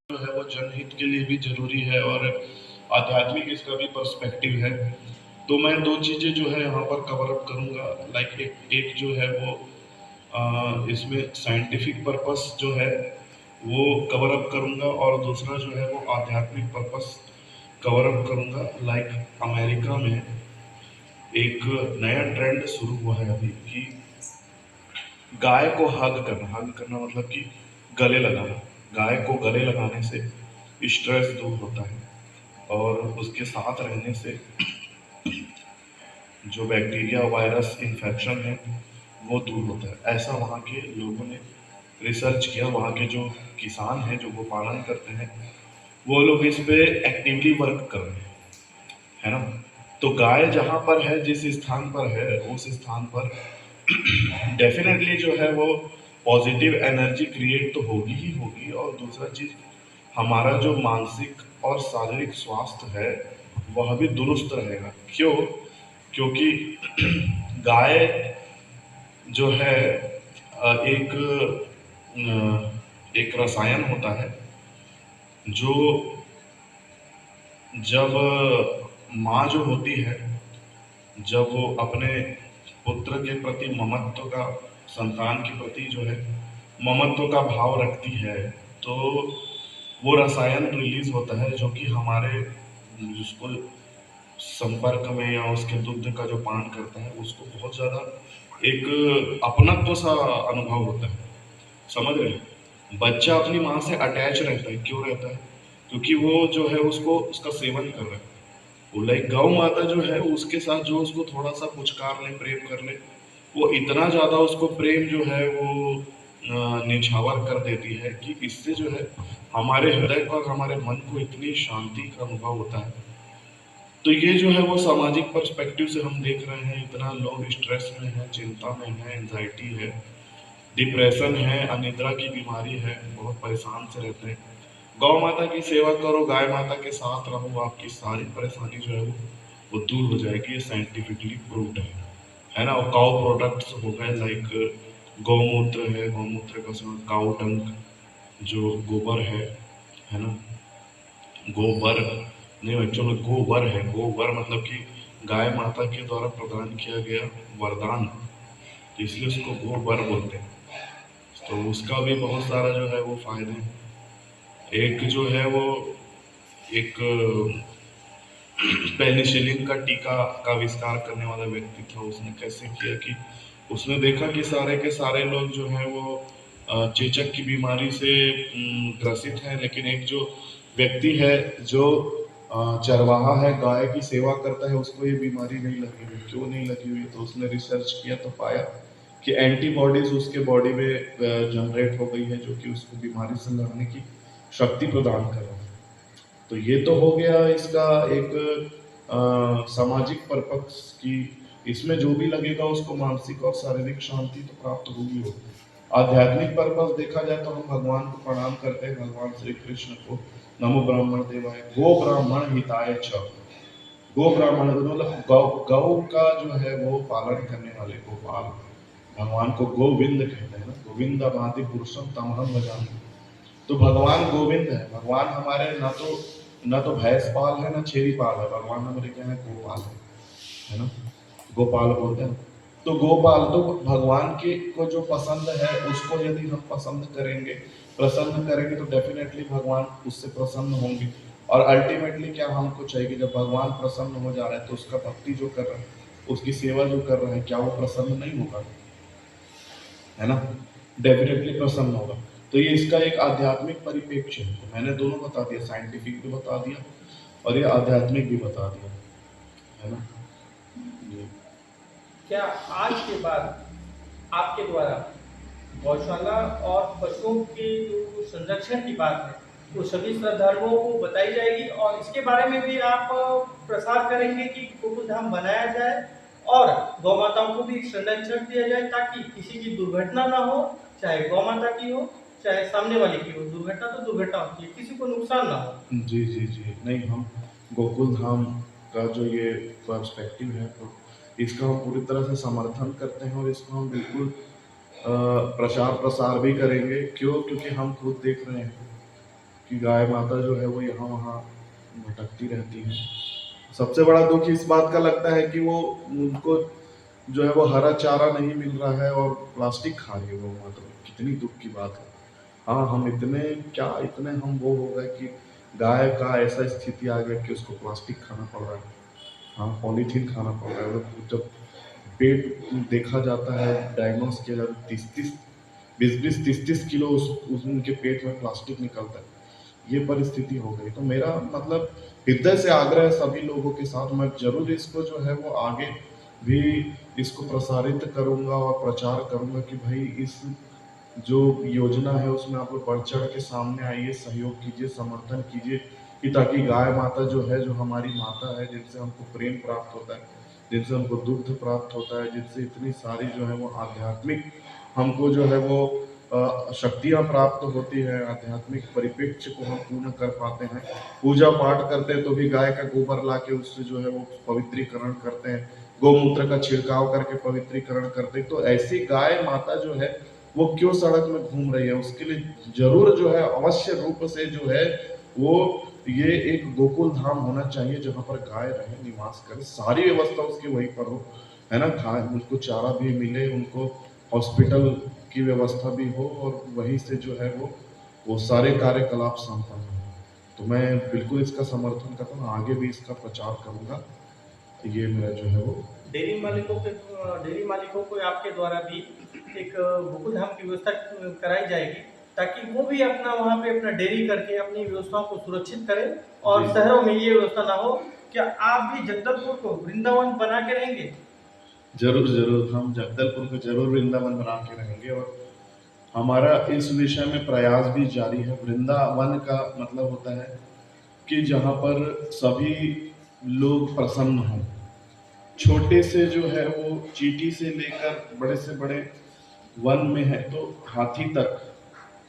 जो है वो जनहित के लिए भी ज़रूरी है और आध्यात्मिक इसका भी पर्सपेक्टिव है। तो मैं 2 चीज़ें जो है यहाँ पर कवर अप करूँगा। लाइक एक एक जो है वो इसमें साइंटिफिक पर्पस जो है वो कवर अप करूँगा और दूसरा जो है वो आध्यात्मिक पर्पस कवर अप करूँगा। लाइक अमेरिका में एक नया ट्रेंड शुरू हुआ है अभी कि गाय को हग करना मतलब कि गले लगाना। गाय को गले लगाने से स्ट्रेस दूर होता है और उसके साथ रहने से जो बैक्टीरिया वायरस इन्फेक्शन है वो दूर होता है। ऐसा वहाँ के लोगों ने रिसर्च किया। वहाँ के जो किसान हैं जो गोपालन करते हैं वो लोग इस पे एक्टिवली वर्क कर रहे हैं, है ना। तो गाय जहाँ पर है, जिस स्थान पर है, उस स्थान पर डेफिनेटली जो है वो पॉजिटिव एनर्जी क्रिएट तो होगी ही होगी और दूसरा चीज हमारा जो मानसिक और शारीरिक स्वास्थ्य है वह भी दुरुस्त रहेगा। क्यों? क्योंकि गाय जो है एक रसायन होता है जो जब माँ जो होती है, जब वो अपने पुत्र के प्रति ममत्व का, संतान के प्रति जो है ममत्व का भाव रखती है, तो वो रसायन रिलीज होता है जो कि हमारे जिसको संपर्क में या उसके दुग्ध का जो पान करता है उसको बहुत ज़्यादा एक अपनत्व सा अनुभव होता है। समझ रहे हैं? बच्चा अपनी माँ से अटैच रहता है। क्यों रहता है? क्योंकि वो जो है उसको उसका सेवन कर रहा है। वो लाइक गौ माता जो है उसके साथ जो उसको थोड़ा सा पुचकार ले, प्रेम कर ले, वो इतना ज़्यादा उसको प्रेम जो है वो निछावर कर देती है कि इससे जो है हमारे हृदय को और हमारे मन को इतनी शांति का अनुभव होता है। तो ये जो है वो सामाजिक पर्सपेक्टिव से हम देख रहे हैं, इतना लोग स्ट्रेस में है, चिंता में है, एंजाइटी है, डिप्रेशन है, अनिद्रा की बीमारी है, बहुत परेशान से रहते हैं। गौ माता की सेवा करो, गाय माता के साथ रहो, आपकी सारी परेशानी जो है वो दूर हो जाएगी। ये साइंटिफिकली प्रूव्ड है ना। और काउ प्रोडक्ट्स हो गए, लाइक गौमूत्र है, गौमूत्र का सेवन, काउ डंक जो गोबर है ना। गोबर नहीं, एक्चुअली गोबर है। गोबर मतलब कि गाय माता के द्वारा प्रदान किया गया वरदान, तो इसलिए उसको गोबर बोलते हैं। तो उसका भी बहुत सारा जो है वो फायदे हैं। एक जो है वो एक पेनिसिलिन का टीका का आविष्कार करने वाला व्यक्ति था। उसने कैसे किया कि उसने देखा कि सारे के सारे लोग जो है वो चेचक की बीमारी से ग्रसित हैं, लेकिन एक जो व्यक्ति है जो चरवाहा है, गाय की सेवा करता है, उसको ये बीमारी नहीं लगी हुई। क्यों नहीं लगी हुई? तो उसने रिसर्च किया तो पाया कि एंटीबॉडीज उसके बॉडी में जनरेट हो गई है जो कि उसको बीमारी से लड़ने की शक्ति प्रदान कर रहा है। तो ये तो हो गया इसका एक सामाजिक पर्पस की इसमें जो भी लगेगा उसको मानसिक और शारीरिक शांति तो प्राप्त होगी होगी। आध्यात्मिक पर्पस देखा जाए तो हम भगवान को प्रणाम करते हैं, भगवान श्री कृष्ण को। नमो ब्राह्मण देवाय गो ब्राह्मण हिताय च। गो ब्राह्मण मतलब गौ, गौ का जो है वो पालन करने वाले गोपाल, भगवान को गोविंद कहते हैं ना। गोविंद भांति पुरुषम तमहम भजामि। तो भगवान गोविंद है। भगवान हमारे ना तो भैंस पाल है, ना छेरी पाल है। भगवान हमारे क्या है? गोपाल है ना। गोपाल बोलते हैं। तो गोपाल तो भगवान के को जो पसंद है उसको यदि हम पसंद करेंगे, प्रसन्न करेंगे, तो डेफिनेटली भगवान उससे प्रसन्न होंगे। और अल्टीमेटली क्या हमको चाहिए कि जब भगवान प्रसन्न हो जा रहा है तो उसका भक्ति जो कर रहा है, उसकी सेवा जो कर रहा है, क्या वो प्रसन्न नहीं होगा? है ना। डेफिनेटली प्रसन्न होगा। तो ये इसका एक आध्यात्मिक परिप्रेक्ष्य है। तो मैंने दोनों बता दिया, साइंटिफिक भी बता दिया और ये आध्यात्मिक भी बता दिया, है ना। जी। क्या आज के बाद आपके द्वारा गौशाला और पशुओं के जो संरक्षण की बात है वो सभी श्रद्धालुओं को बताई जाएगी और इसके बारे में भी आप प्रसार करेंगे कि गोकुल धाम बनाया जाए और गौ माताओं को भी संरक्षण दिया जाए ताकि किसी की दुर्घटना ना हो, चाहे गौ माता की हो चाहे सामने वाले की हो। दुर्घटना तो दुर्घटना होती है, किसी को नुकसान ना हो। जी जी जी, नहीं, हम गोकुल धाम का जो ये पर्सपेक्टिव है तो इसका हम पूरी तरह से समर्थन करते हैं और इसको हम बिल्कुल प्रचार प्रसार भी करेंगे। क्यों? क्योंकि हम खुद देख रहे हैं कि गाय माता जो है वो यहाँ वहाँ भटकती रहती है। सबसे बड़ा दुख इस बात का लगता है कि वो उनको जो है वो हरा चारा नहीं मिल रहा है और प्लास्टिक खा रही है वो माता। कितनी दुख की बात है। हाँ, हम इतने हम वो हो गए कि गाय का ऐसा स्थिति आ गया कि उसको प्लास्टिक खाना पड़ रहा है। हाँ, पॉलीथीन खाना पड़ रहा है। जब पेट देखा जाता है, डायग्नोस किया जाता है, 30-30 20-20 30-30 किलो उस उनके पेट में प्लास्टिक निकलता है। ये परिस्थिति हो गई। तो मेरा मतलब हृदय से आग्रह है सभी लोगों के साथ, मैं ज़रूर इसको जो है वो आगे भी इसको प्रसारित करूँगा और प्रचार करूँगा कि भाई इस जो योजना है उसमें आप लोग बढ़-चढ़ के सामने आइए, सहयोग कीजिए, समर्थन कीजिए कि ताकि गाय माता जो है, जो हमारी माता है, जिनसे हमको प्रेम प्राप्त होता है, जिनसे हमको दुग्ध प्राप्त होता है, जिनसे इतनी सारी जो है वो आध्यात्मिक हमको जो है वो शक्तियाँ प्राप्त होती हैं, आध्यात्मिक परिप्रेक्ष्य को हम पूर्ण कर पाते हैं। पूजा-पाठ करते हैं तो भी गाय का गोबर लाके उससे जो है वो पवित्रीकरण करते हैं, गौमूत्र का छिड़काव करके पवित्रीकरण करते हैं। तो ऐसी गाय माता जो है वो क्यों सड़क में घूम रही है, उसके लिए ज़रूर जो है अवश्य रूप से जो है वो ये एक गोकुल धाम होना चाहिए जहाँ पर गाय रहे, निवास करे, सारी व्यवस्था उसकी वहीं पर हो, है ना? उनको चारा भी मिले, उनको हॉस्पिटल की व्यवस्था भी हो और वहीं से जो है वो सारे कार्यकलाप संपन्न हो। तो मैं बिल्कुल इसका समर्थन करता हूँ, आगे भी इसका प्रचार करूँगा। तो ये मेरा जो है वो डेयरी मालिकों को आपके द्वारा भी एक गोकुल धाम की व्यवस्था कराई जाएगी, ताकि वो भी अपना वहाँ पे अपना डेयरी करके अपनी व्यवस्थाओं को सुरक्षित करें और जी। शहरों में ये व्यवस्था ना हो। क्या आप भी जगदलपुर को वृंदावन बना के रहेंगे? ज़रूर, ज़रूर, हम जगदलपुर को ज़रूर वृंदावन बना के रहेंगे और हमारा इस विषय में प्रयास भी जारी है। वृंदावन का मतलब होता है कि जहाँ पर सभी लोग प्रसन्न हों। छोटे से जो है वो चींटी से लेकर बड़े से बड़े वन में है तो हाथी तक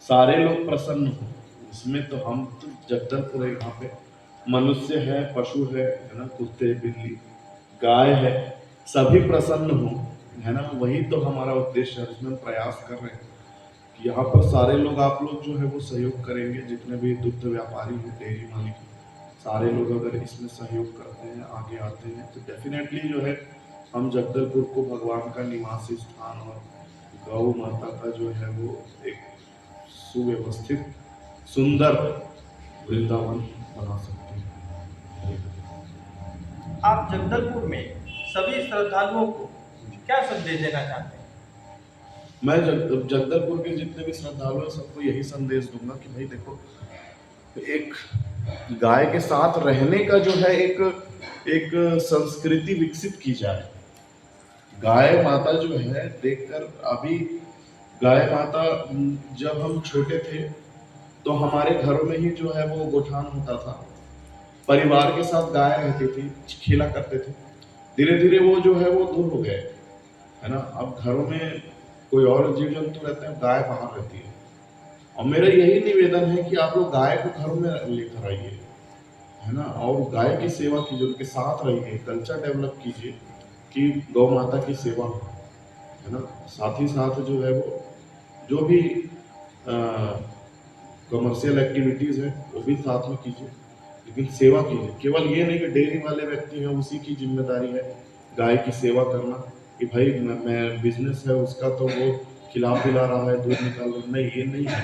सारे लोग प्रसन्न हों। इसमें तो हम तो जगदलपुर है, यहाँ पे मनुष्य है, पशु है ना? कुत्ते, बिल्ली, गाय है, सभी प्रसन्न हों, है ना? वही तो हमारा उद्देश्य है, उसमें हम प्रयास कर रहे हैं। यहाँ पर सारे लोग आप लोग जो है वो सहयोग करेंगे, जितने भी दुग्ध व्यापारी हैं, डेयरी मालिक हैं, सारे लोग अगर इसमें सहयोग करते हैं, आगे आते हैं तो डेफिनेटली जो है हम जगदलपुर को भगवान का निवास स्थान और गौ माता का जो है वो एक सुव्यवस्थित सुंदर वृंदावन बना सकते हैं। आप जगदलपुर में सभी श्रद्धालुओं को क्या संदेश देना चाहते हैं? मैं जगदलपुर के जितने भी श्रद्धालु हैं सबको यही संदेश दूंगा कि भाई देखो, एक गाय के साथ रहने का जो है एक एक संस्कृति विकसित की जाए। गाय माता जो है देखकर अभी गाय माता जब हम छोटे थे तो हमारे घरों में ही जो है वो गोठान होता था, परिवार के साथ गाय रहती थी, खेला करते थे। धीरे धीरे वो जो है वो दूर हो गए, है ना? अब घरों में कोई और जीव जंतु रहते हैं, गाय बाहर रहती है। और मेरा यही निवेदन है कि आप लोग गाय को घरों में लेकर आइए, है ना? और गाय की सेवा कीजिए, उनके साथ रहिए, कल्चर डेवलप कीजिए कि गौ माता की सेवा हो, है ना? साथ ही साथ जो है वो जो भी कमर्शियल एक्टिविटीज़ है वो भी साथ में कीजिए, लेकिन सेवा कीजिए। केवल ये नहीं कि डेयरी वाले व्यक्ति हैं उसी की जिम्मेदारी है गाय की सेवा करना कि भाई मैं बिजनेस है उसका तो वो खिला पिला रहा है, दूध निकाल रहा है, नहीं, ये नहीं है।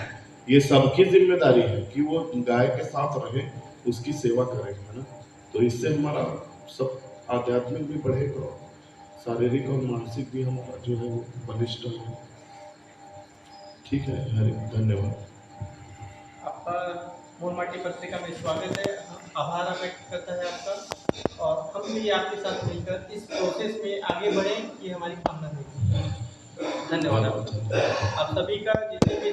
ये सबकी जिम्मेदारी है कि वो गाय के साथ रहे, उसकी सेवा करे, है ना? तो इससे हमारा सब आध्यात्मिक भी बढ़ेगा, शारीरिक और मानसिक भी हमारा जो है वो बलिष्ठ होगा। ठीक है, हरे धन्यवाद। आपका मोर माटी पत्रिका में स्वागत है, आभार व्यक्त करता है आपका, और हम भी आपके साथ मिलकर इस प्रोसेस में आगे बढ़ें, ये हमारी कामना है। धन्यवाद आप सभी का, जितने भी